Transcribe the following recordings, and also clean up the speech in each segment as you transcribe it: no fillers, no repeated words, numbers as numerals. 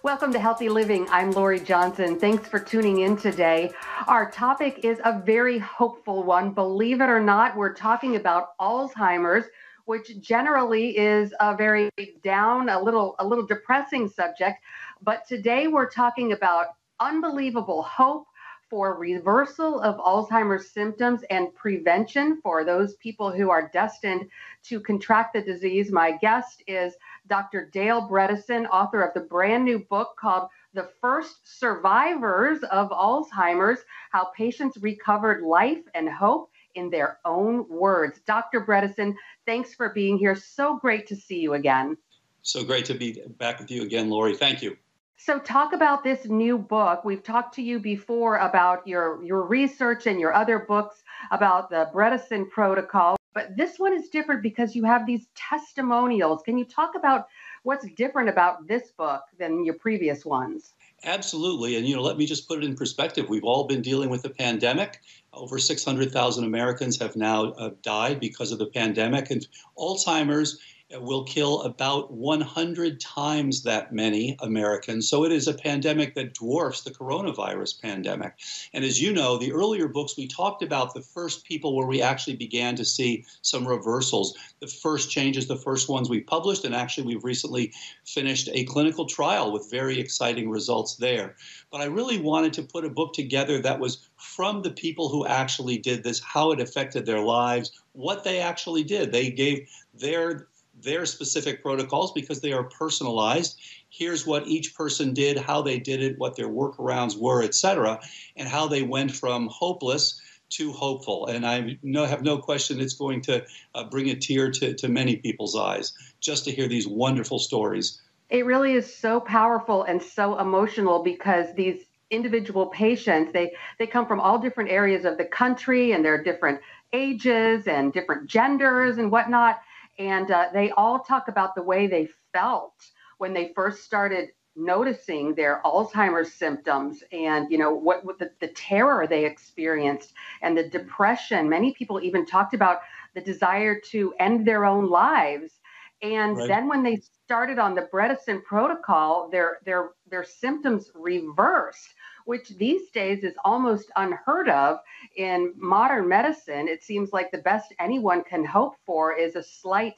Welcome to Healthy Living. I'm Lori Johnson. Thanks for tuning in today. Our topic is a very hopeful one. Believe it or not, we're talking about Alzheimer's, which generally is a very down, a little depressing subject. But today we're talking about unbelievable hope for reversal of Alzheimer's symptoms and prevention for those people who are destined to contract the disease. My guest is Dr. Dale Bredesen, author of the brand new book called The First Survivors of Alzheimer's, How Patients Recovered Life and Hope in Their Own Words. Dr. Bredesen, thanks for being here. So great to see you again. So great to be back with you again, Lori. Thank you. So talk about this new book. We've talked to you before about your research and your other books about the Bredesen protocol, but this one is different because you have these testimonials. Can you talk about what's different about this book than your previous ones? Absolutely. And, let me just put it in perspective. We've all been dealing with the pandemic. Over 600,000 Americans have now died because of the pandemic, and Alzheimer's will kill about 100 times that many Americans. So it is a pandemic that dwarfs the coronavirus pandemic. And as you know, the earlier books, we talked about the first people where we actually began to see some reversals. The first changes, the first ones we published, and actually we've recently finished a clinical trial with very exciting results there. But I really wanted to put a book together that was from the people who actually did this, how it affected their lives, what they actually did. They gave their specific protocols because they are personalized. Here's what each person did, how they did it, what their workarounds were, et cetera, and how they went from hopeless to hopeful. And I have no question it's going to bring a tear to many people's eyes just to hear these wonderful stories. It really is so powerful and so emotional because these individual patients, they come from all different areas of the country, and they're different ages and different genders and whatnot. And they all talk about the way they felt when they first started noticing their Alzheimer's symptoms, and what the terror they experienced and the depression. Many people even talked about the desire to end their own lives. And Right. Then when they started on the Bredesen protocol, their symptoms reversed, which these days is almost unheard of in modern medicine. It seems like the best anyone can hope for is a slight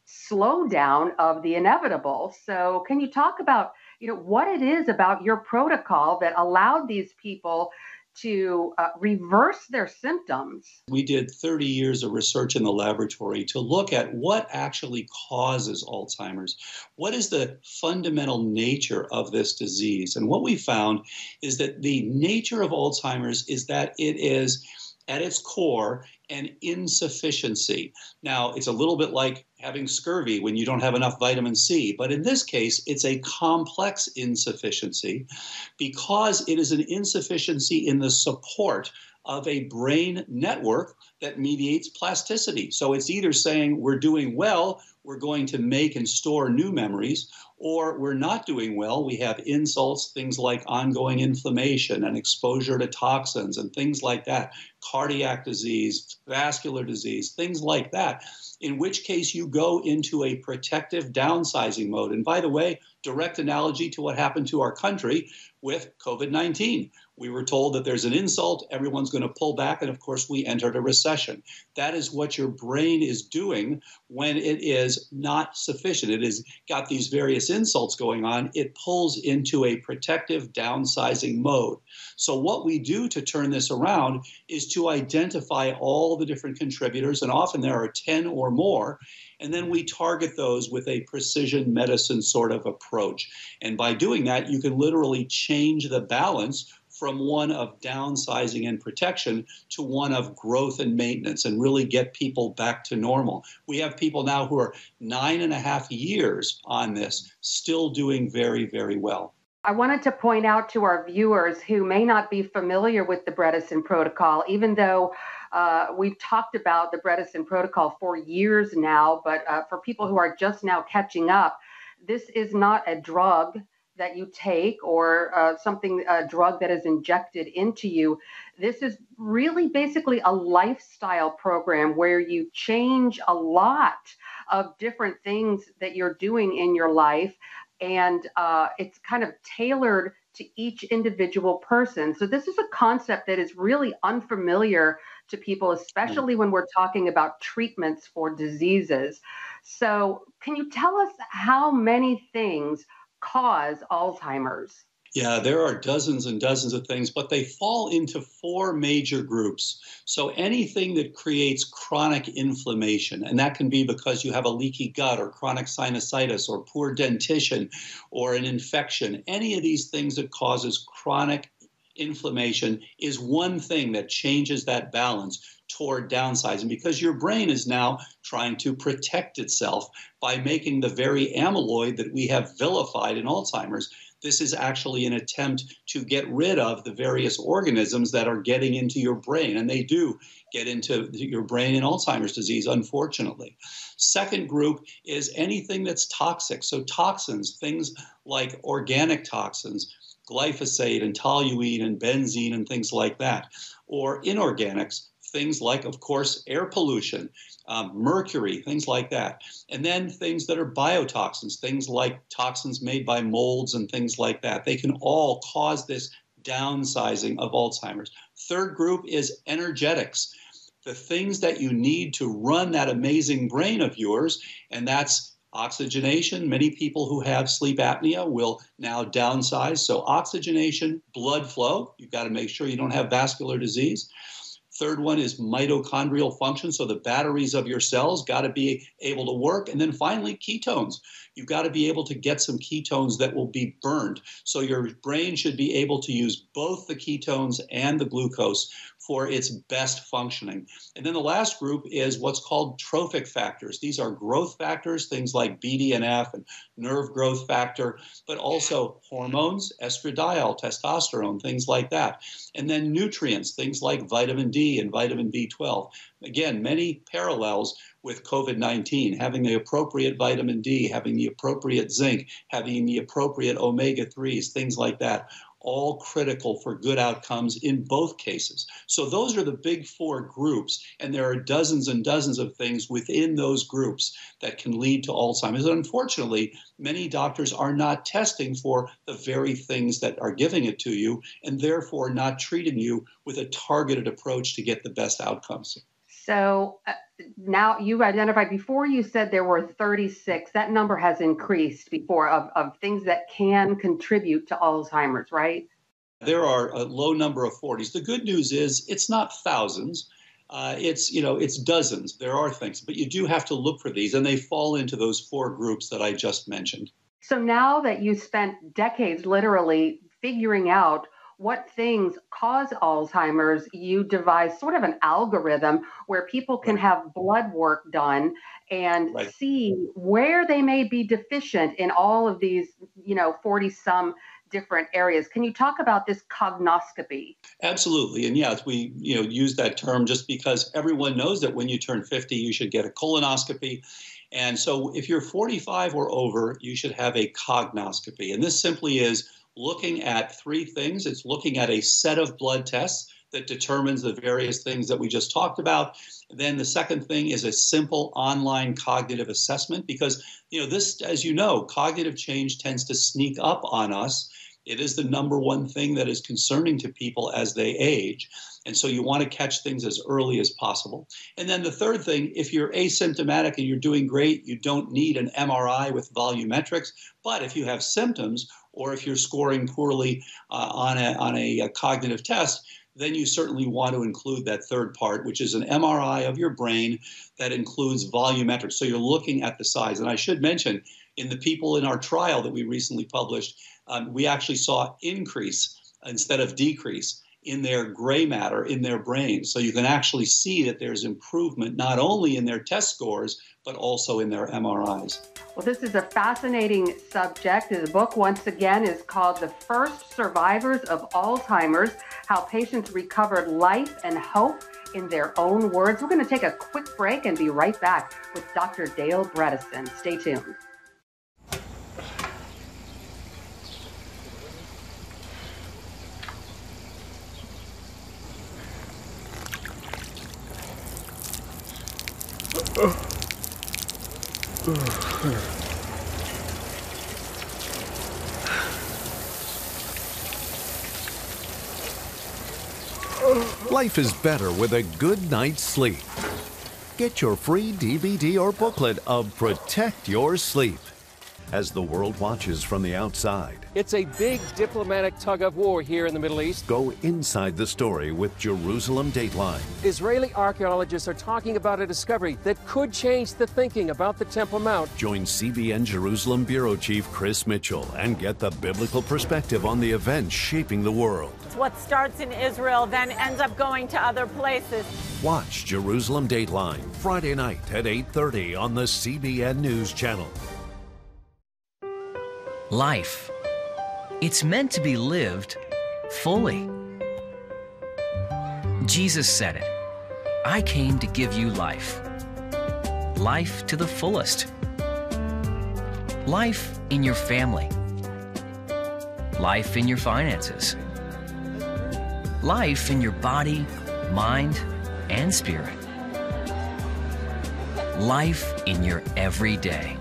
slowdown of the inevitable. So can you talk about, what it is about your protocol that allowed these people to reverse their symptoms? We did 30 years of research in the laboratory to look at what actually causes Alzheimer's. What is the fundamental nature of this disease? And what we found is that the nature of Alzheimer's is that it is, at its core, an insufficiency. Now, it's a little bit like having scurvy when you don't have enough vitamin C, but in this case, it's a complex insufficiency because it is an insufficiency in the support of a brain network that mediates plasticity. So it's either saying we're doing well, we're going to make and store new memories, or we're not doing well. We have insults, things like ongoing inflammation and exposure to toxins and things like that, cardiac disease, vascular disease, things like that, in which case you go into a protective downsizing mode. And by the way, direct analogy to what happened to our country with COVID-19. We were told that there's an insult, everyone's going to pull back, and of course we entered a recession. That is what your brain is doing when it is not sufficient. It has got these various insults going on. It pulls into a protective downsizing mode. So what we do to turn this around is to identify all the different contributors, and often there are 10 or more, and then we target those with a precision medicine sort of approach. And by doing that, you can literally change the balance from one of downsizing and protection to one of growth and maintenance, and really get people back to normal. We have people now who are 9.5 years on this, still doing very, very well. I wanted to point out to our viewers who may not be familiar with the Bredesen protocol, even though we've talked about the Bredesen protocol for years now, but for people who are just now catching up, this is not a drug that you take or a drug that is injected into you. This is really basically a lifestyle program where you change a lot of different things that you're doing in your life and it's kind of tailored to each individual person. So this is a concept that is really unfamiliar to people, especially when we're talking about treatments for diseases. So can you tell us how many things cause Alzheimer's? Yeah, there are dozens and dozens of things, but they fall into four major groups. So anything that creates chronic inflammation, and that can be because you have a leaky gut or chronic sinusitis or poor dentition or an infection, any of these things that causes chronic inflammation is one thing that changes that balance toward downsizing, because your brain is now trying to protect itself by making the very amyloid that we have vilified in Alzheimer's. This is actually an attempt to get rid of the various organisms that are getting into your brain, and they do get into your brain in Alzheimer's disease, unfortunately. Second group is anything that's toxic. So toxins, things like organic toxins, glyphosate and toluene and benzene and things like that, or inorganics, things like, of course, air pollution, mercury, things like that. And then things that are biotoxins, things like toxins made by molds and things like that. They can all cause this downsizing of Alzheimer's. Third group is energetics, the things that you need to run that amazing brain of yours, and that's oxygenation. Many people who have sleep apnea will now downsize. So oxygenation, blood flow, you've got to make sure you don't have vascular disease. Third one is mitochondrial function. So the batteries of your cells got to be able to work. And then finally, ketones. You've got to be able to get some ketones that will be burned. So your brain should be able to use both the ketones and the glucose for its best functioning. And then the last group is what's called trophic factors. These are growth factors, things like BDNF and nerve growth factor, but also hormones, estradiol, testosterone, things like that. And then nutrients, things like vitamin D and vitamin B12. Again, many parallels with COVID-19, having the appropriate vitamin D, having the appropriate zinc, having the appropriate omega-3s, things like that, all critical for good outcomes in both cases. So those are the big four groups, and there are dozens and dozens of things within those groups that can lead to Alzheimer's. And unfortunately, many doctors are not testing for the very things that are giving it to you, and therefore not treating you with a targeted approach to get the best outcomes. So now you've identified, before you said there were 36, that number has increased before of things that can contribute to Alzheimer's, right? There are a low number of 40s. The good news is it's not thousands. It's dozens. There are things, but you do have to look for these, and they fall into those four groups that I just mentioned. So now that you spent decades literally figuring out what things cause Alzheimer's, you devise sort of an algorithm where people can have blood work done and see where they may be deficient in all of these, 40 some different areas. Can you talk about this cognoscopy? Absolutely. And yes, we use that term just because everyone knows that when you turn 50, you should get a colonoscopy. And so if you're 45 or over, you should have a cognoscopy. And this simply is looking at three things. It's looking at a set of blood tests that determines the various things that we just talked about. Then the second thing is a simple online cognitive assessment, because this, as you know, cognitive change tends to sneak up on us. It is the number one thing that is concerning to people as they age. And so you want to catch things as early as possible. And then the third thing, if you're asymptomatic and you're doing great, you don't need an MRI with volumetrics. But if you have symptoms, or if you're scoring poorly on a cognitive test, then you certainly want to include that third part, which is an MRI of your brain that includes volumetrics. So you're looking at the size. And I should mention, in the people in our trial that we recently published, we actually saw increase instead of decrease in their gray matter in their brain. So you can actually see that there's improvement not only in their test scores, but also in their MRIs. Well, this is a fascinating subject. The book, once again, is called The First Survivors of Alzheimer's: How Patients Recovered Life and Hope in Their Own Words. We're going to take a quick break and be right back with Dr. Dale Bredesen. Stay tuned. Life is better with a good night's sleep. Get your free DVD or booklet of Protect Your Sleep as the world watches from the outside. It's a big diplomatic tug-of-war here in the Middle East. Go inside the story with Jerusalem Dateline. Israeli archaeologists are talking about a discovery that could change the thinking about the Temple Mount. Join CBN Jerusalem Bureau Chief Chris Mitchell and get the biblical perspective on the events shaping the world. What starts in Israel then ends up going to other places. Watch Jerusalem Dateline Friday night at 8:30 on the CBN News Channel. Life. It's meant to be lived fully. Jesus said it. I came to give you life. Life to the fullest. Life in your family. Life in your finances. Life in your body, mind, and spirit. Life in your everyday.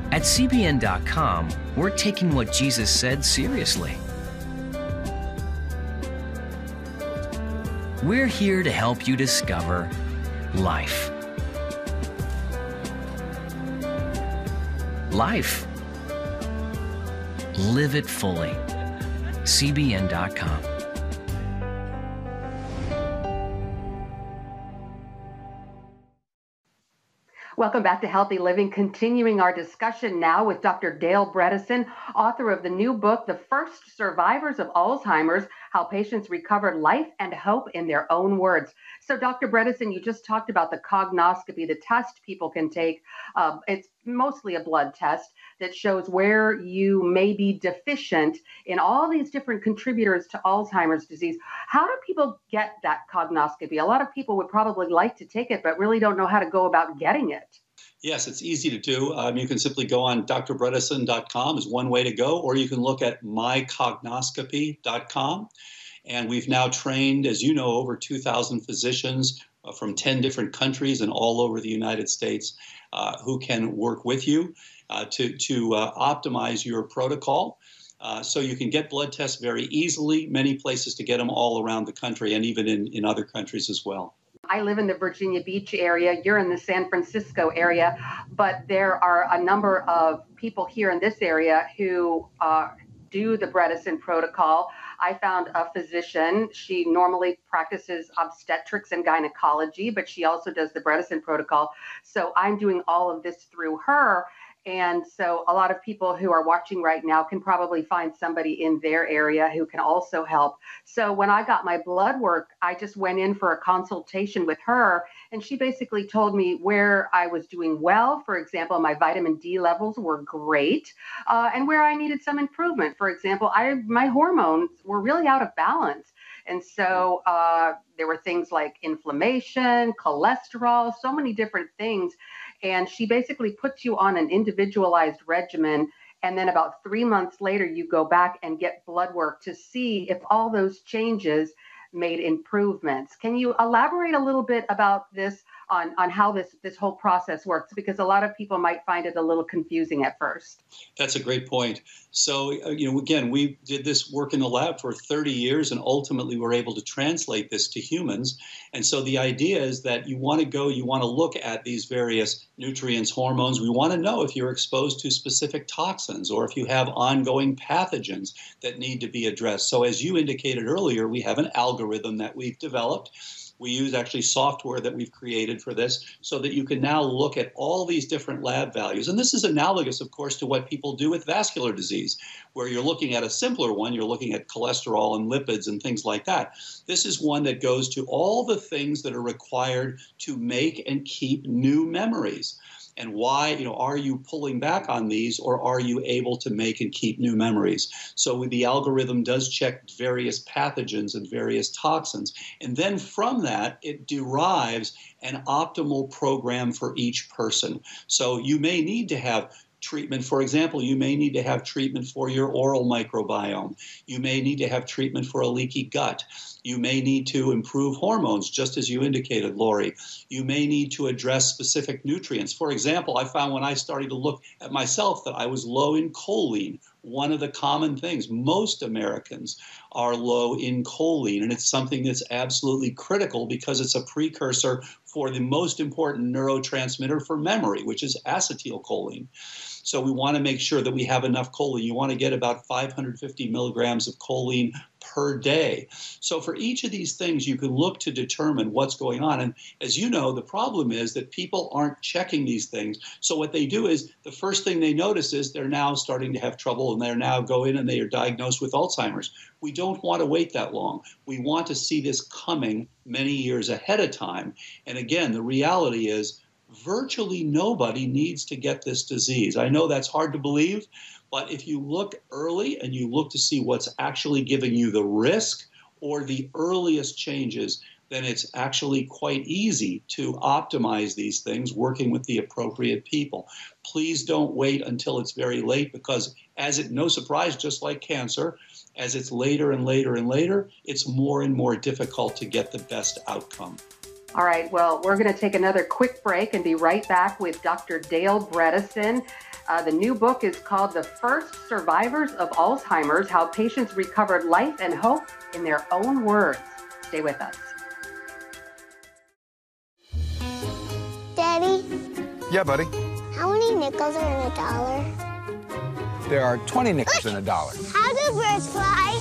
At CBN.com, we're taking what Jesus said seriously. We're here to help you discover life. Life. Live it fully. CBN.com. Welcome back to Healthy Living, continuing our discussion now with Dr. Dale Bredesen, author of the new book, The First Survivors of Alzheimer's, How Patients Recovered Life and Hope in Their Own Words. So Dr. Bredesen, you just talked about the cognoscopy, the test people can take. It's mostly a blood test that shows where you may be deficient in all these different contributors to Alzheimer's disease. How do people get that cognoscopy? A lot of people would probably like to take it, but really don't know how to go about getting it. Yes, it's easy to do. You can simply go on drbredesen.com is one way to go, or you can look at mycognoscopy.com. And we've now trained, as you know, over 2,000 physicians from 10 different countries and all over the United States who can work with you to optimize your protocol. So you can get blood tests very easily, many places to get them all around the country and even in other countries as well. I live in the Virginia Beach area. You're in the San Francisco area, but there are a number of people here in this area who do the Bredesen protocol. I found a physician. She normally practices obstetrics and gynecology, but she also does the Bredesen protocol. So I'm doing all of this through her. And so a lot of people who are watching right now can probably find somebody in their area who can also help. So when I got my blood work, I just went in for a consultation with her, and she basically told me where I was doing well. For example, my vitamin D levels were great, and where I needed some improvement. For example, my hormones were really out of balance. And so there were things like inflammation, cholesterol, so many different things. And she basically puts you on an individualized regimen. And then about 3 months later, you go back and get blood work to see if all those changes made improvements. Can you elaborate a little bit about this on how this whole process works? Because a lot of people might find it a little confusing at first. That's a great point. So, again, we did this work in the lab for 30 years and ultimately were able to translate this to humans. And so the idea is that you want to look at these various nutrients, hormones. We want to know if you're exposed to specific toxins or if you have ongoing pathogens that need to be addressed. So as you indicated earlier, we have an algorithm that we've developed. We use actually software that we've created for this so that you can now look at all these different lab values. And this is analogous, of course, to what people do with vascular disease, where you're looking at a simpler one. You're looking at cholesterol and lipids and things like that. This is one that goes to all the things that are required to make and keep new memories. And why, are you pulling back on these, or are you able to make and keep new memories? So the algorithm does check various pathogens and various toxins. And then from that, it derives an optimal program for each person. So you may need to have treatment. For example, you may need to have treatment for your oral microbiome. You may need to have treatment for a leaky gut. You may need to improve hormones, just as you indicated, Lori. You may need to address specific nutrients. For example, I found when I started to look at myself that I was low in choline, one of the common things. Most Americans are low in choline, and it's something that's absolutely critical because it's a precursor for the most important neurotransmitter for memory, which is acetylcholine. So we want to make sure that we have enough choline. You want to get about 550 milligrams of choline per day. So for each of these things, you can look to determine what's going on. And as you know, the problem is that people aren't checking these things. So what they do is the first thing they notice is they're now starting to have trouble, and they're now go in and they are diagnosed with Alzheimer's. We don't want to wait that long. We want to see this coming many years ahead of time. And again, the reality is virtually nobody needs to get this disease. I know that's hard to believe, but if you look early and you look to see what's actually giving you the risk or the earliest changes, then it's actually quite easy to optimize these things working with the appropriate people. Please don't wait until it's very late, because no surprise, just like cancer, as it's later and later and later, it's more and more difficult to get the best outcome. All right, well, we're going to take another quick break and be right back with Dr. Dale Bredesen. The new book is called The First Survivors of Alzheimer's, How Patients Recovered Life and Hope in Their Own Words. Stay with us. Daddy? Yeah, buddy? How many nickels are in a dollar? There are 20 nickels in a dollar. How do birds fly?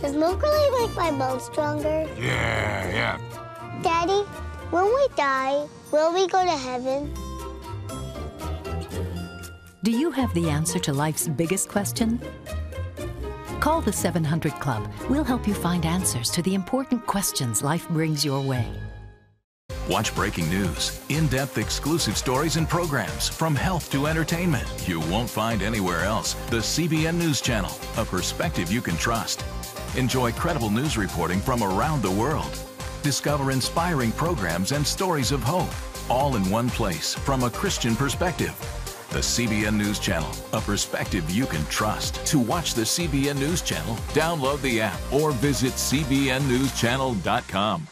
Does milk really make my bones stronger? Yeah. Daddy, when we die, will we go to heaven? Do you have the answer to life's biggest question? Call the 700 Club. We'll help you find answers to the important questions life brings your way. Watch breaking news, in-depth exclusive stories and programs from health to entertainment you won't find anywhere else. The CBN News Channel, a perspective you can trust. Enjoy credible news reporting from around the world. Discover inspiring programs and stories of hope, all in one place from a Christian perspective. The CBN News Channel, a perspective you can trust. To watch the CBN News Channel, download the app or visit cbnnewschannel.com.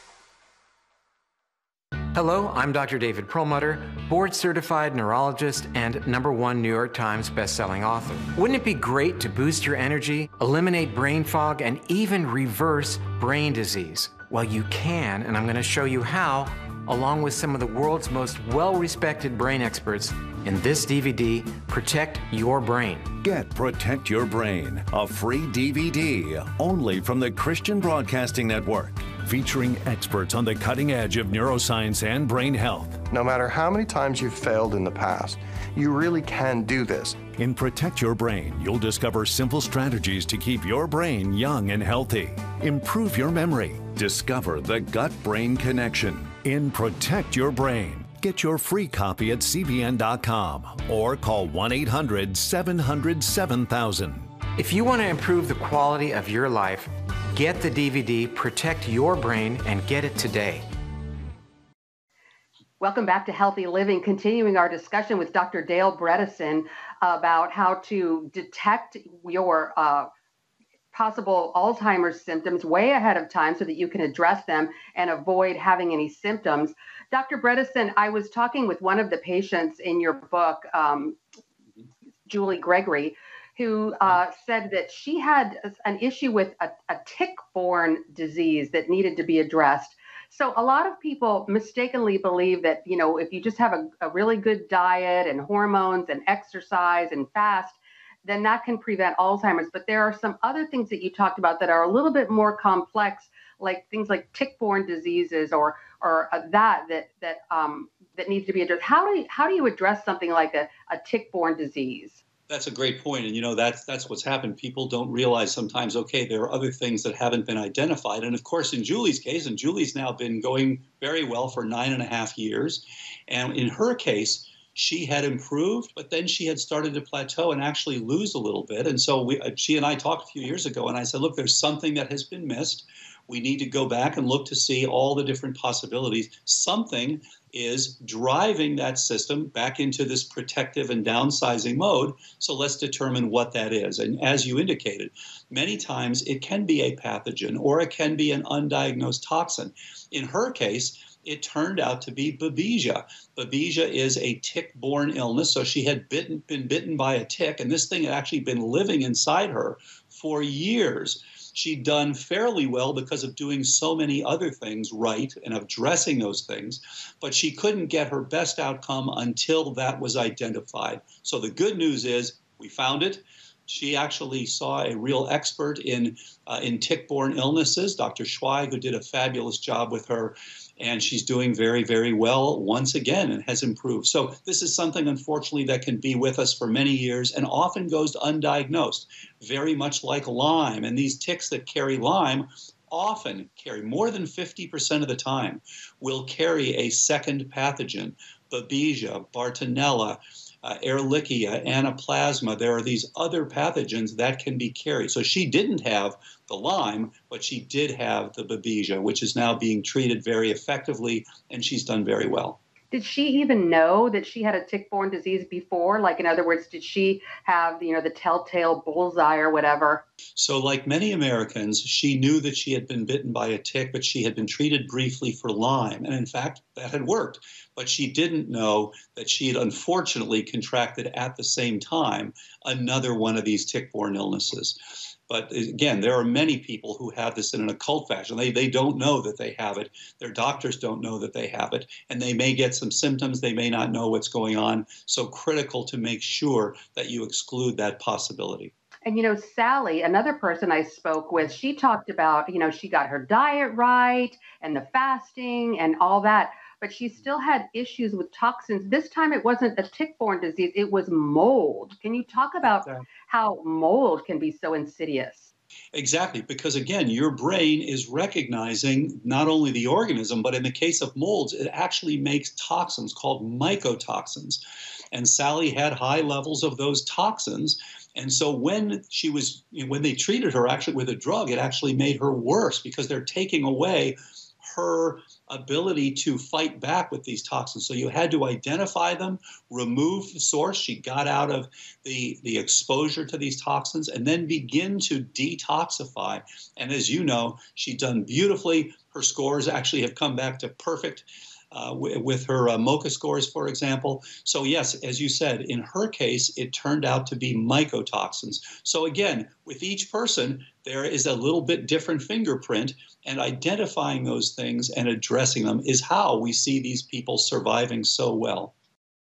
Hello, I'm Dr. David Perlmutter, board-certified neurologist and #1 New York Times bestselling author. Wouldn't it be great to boost your energy, eliminate brain fog, and even reverse brain disease? Well, you can, and I'm going to show you how, along with some of the world's most well-respected brain experts in this DVD, Protect Your Brain. Get Protect Your Brain, a free DVD only from the Christian Broadcasting Network, featuring experts on the cutting edge of neuroscience and brain health. No matter how many times you've failed in the past, you really can do this. In Protect Your Brain, you'll discover simple strategies to keep your brain young and healthy. Improve your memory. Discover the gut-brain connection. In Protect Your Brain, get your free copy at cbn.com or call 1-800-700-7000. If you want to improve the quality of your life, get the DVD Protect Your Brain and get it today. Welcome back to Healthy Living, continuing our discussion with Dr. Dale Bredesen about how to detect your possible Alzheimer's symptoms way ahead of time so that you can address them and avoid having any symptoms. Dr. Bredesen, I was talking with one of the patients in your book, Julie Gregory, who said that she had an issue with a tick-borne disease that needed to be addressed. So a lot of people mistakenly believe that, you know, if you just have a really good diet and hormones and exercise and fast, then that can prevent Alzheimer's. But there are some other things that you talked about that are a little bit more complex, like things like tick-borne diseases or that needs to be addressed. How do you address something like a tick-borne disease? That's a great point. And, you know, that's what's happened. People don't realize sometimes, okay, there are other things that haven't been identified. And, of course, in Julie's case, and Julie's now been going very well for 9.5 years. And in her case, she had improved, but then she had started to plateau and actually lose a little bit. And so she and I talked a few years ago, and I said, look, there's something that has been missed. We need to go back and look to see all the different possibilities. Something is driving that system back into this protective and downsizing mode. So let's determine what that is. And as you indicated, many times it can be a pathogen or it can be an undiagnosed toxin. In her case, it turned out to be babesia. Babesia is a tick-borne illness, so she had been bitten by a tick, and this thing had actually been living inside her for years. She'd done fairly well because of doing so many other things right and of addressing those things, but she couldn't get her best outcome until that was identified. So the good news is we found it. She actually saw a real expert in tick-borne illnesses, Dr. Schweig, who did a fabulous job with her, and she's doing very, very well once again and has improved. So this is something, unfortunately, that can be with us for many years and often goes undiagnosed, very much like Lyme. And these ticks that carry Lyme often carry, more than 50% of the time, will carry a second pathogen, Babesia, Bartonella, Ehrlichia, Anaplasma. There are these other pathogens that can be carried. So she didn't have the Lyme, but she did have the Babesia, which is now being treated very effectively, and she's done very well. Did she even know that she had a tick-borne disease before? Like, in other words, did she have, the telltale bullseye or whatever? So like many Americans, she knew that she had been bitten by a tick, but she had been treated briefly for Lyme. And in fact, that had worked. But she didn't know that she had unfortunately contracted at the same time another one of these tick-borne illnesses. But again, there are many people who have this in an occult fashion. They don't know that they have it. Their doctors don't know that they have it. And they may get some symptoms. They may not know what's going on. So critical to make sure that you exclude that possibility. And, Sally, another person I spoke with, she talked about, she got her diet right and the fasting and all that, but she still had issues with toxins. This time it wasn't a tick-borne disease, it was mold. Can you talk about how mold can be so insidious? Exactly, because again, your brain is recognizing not only the organism, but in the case of molds, it actually makes toxins called mycotoxins. And Sally had high levels of those toxins. And so when they treated her actually with a drug, it actually made her worse because they're taking away her ability to fight back with these toxins. So you had to identify them, remove the source. She got out of the exposure to these toxins and then begin to detoxify. And as you know, she's done beautifully. Her scores actually have come back to perfect with her MOCA scores, for example. So yes, as you said, in her case, it turned out to be mycotoxins. So again, with each person, there is a little bit different fingerprint, and identifying those things and addressing them is how we see these people surviving so well.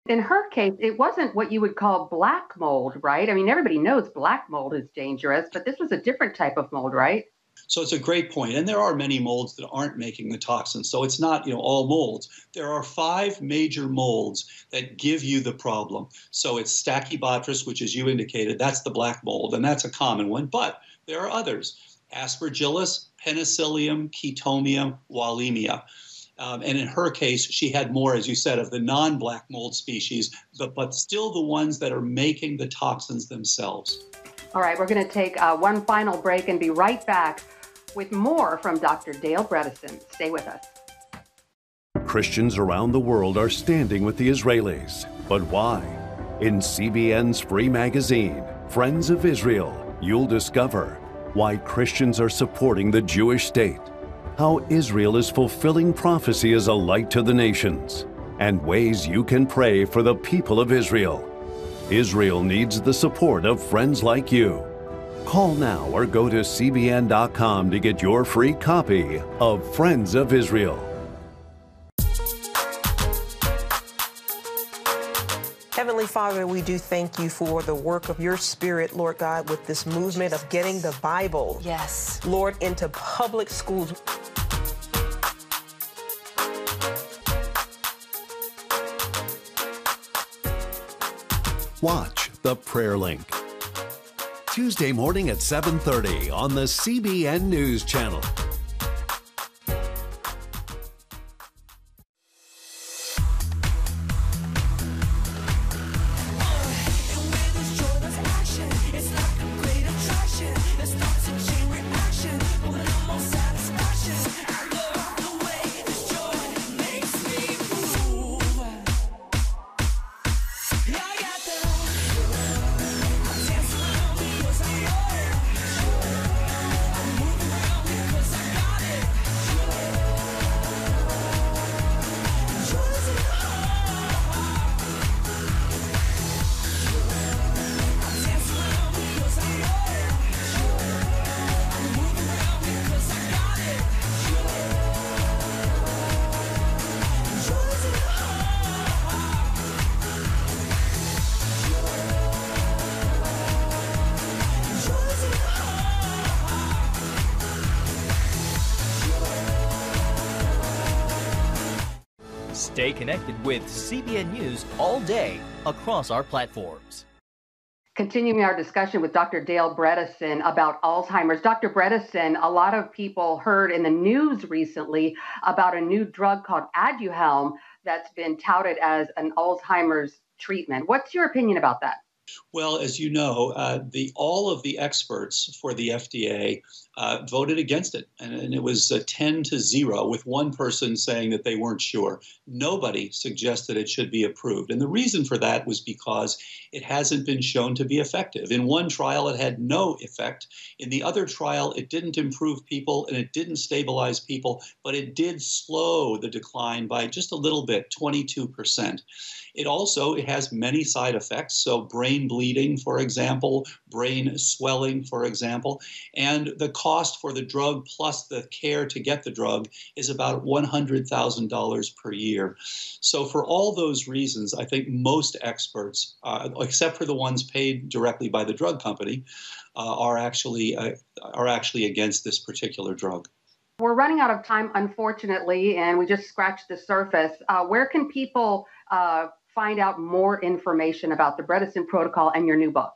In her case, it wasn't what you would call black mold, right? I mean, everybody knows black mold is dangerous, but this was a different type of mold, right? So it's a great point. And there are many molds that aren't making the toxins. So it's not, all molds. There are 5 major molds that give you the problem. So it's Stachybotrys, which, as you indicated, that's the black mold, and that's a common one. But there are others: Aspergillus, Penicillium, Chaetomium, Wallemia. And in her case, she had more, as you said, of the non-black mold species, but still the ones that are making the toxins themselves. All right, we're going to take one final break and be right back with more from Dr. Dale Bredesen. Stay with us. Christians around the world are standing with the Israelis. But why? In CBN's free magazine, Friends of Israel, you'll discover why Christians are supporting the Jewish state, how Israel is fulfilling prophecy as a light to the nations, and ways you can pray for the people of Israel. Israel needs the support of friends like you. Call now or go to cbn.com to get your free copy of Friends of Israel. Heavenly Father, we do thank you for the work of your Spirit, Lord God, with this movement of getting the Bible, yes, Lord, into public schools. Watch The Prayer Link. Tuesday morning at 7:30 on the CBN News Channel. Stay connected with CBN News all day across our platforms. Continuing our discussion with Dr. Dale Bredesen about Alzheimer's. Dr. Bredesen, a lot of people heard in the news recently about a new drug called Aduhelm that's been touted as an Alzheimer's treatment. What's your opinion about that? Well, as you know, all of the experts for the FDA voted against it, and it was 10-0, with one person saying that they weren't sure. Nobody suggested it should be approved, and the reason for that was because it hasn't been shown to be effective. In one trial, it had no effect. In the other trial, it didn't improve people and it didn't stabilize people, but it did slow the decline by just a little bit, 22%. It has many side effects, so brain bleeding, for example, brain swelling, for example, and the cost for the drug plus the care to get the drug is about $100,000 per year. So for all those reasons, I think most experts, except for the ones paid directly by the drug company, are actually against this particular drug. We're running out of time, unfortunately, and we just scratched the surface. Where can people find out more information about the Bredesen protocol and your new book?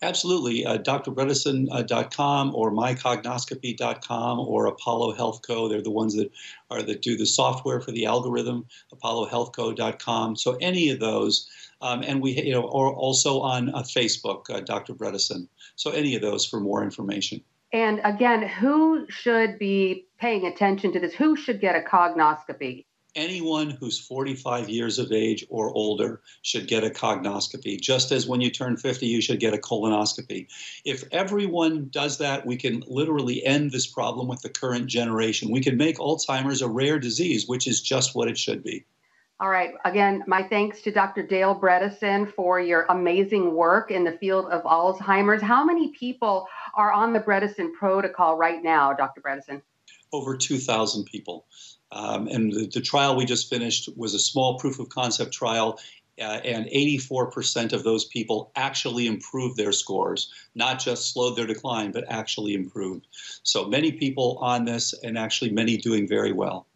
Absolutely. drbredesen.com or mycognoscopy.com or Apollo Health Co. They're the ones that do the software for the algorithm, apollohealthco.com. So any of those, and we, or also on Facebook, Dr. Bredesen. So any of those for more information. And again, who should be paying attention to this? Who should get a cognoscopy? Anyone who's 45 years of age or older should get a cognoscopy, just as when you turn 50, you should get a colonoscopy. If everyone does that, we can literally end this problem with the current generation. We can make Alzheimer's a rare disease, which is just what it should be. All right. Again, my thanks to Dr. Dale Bredesen for your amazing work in the field of Alzheimer's. How many people are on the Bredesen protocol right now, Dr. Bredesen? Over 2,000 people. And the trial we just finished was a small proof of concept trial, and 84% of those people actually improved their scores, not just slowed their decline, but actually improved. So many people on this, and actually many doing very well.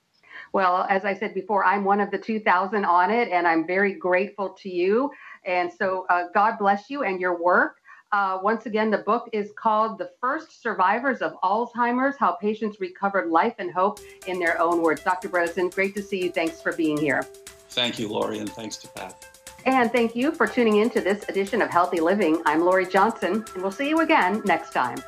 Well, as I said before, I'm one of the 2,000 on it, and I'm very grateful to you. And so God bless you and your work. Once again, the book is called The First Survivors of Alzheimer's, How Patients Recovered Life and Hope in Their Own Words. Dr. Bredesen, great to see you. Thanks for being here. Thank you, Lori, and thanks to Pat. And thank you for tuning in to this edition of Healthy Living. I'm Lori Johnson, and we'll see you again next time.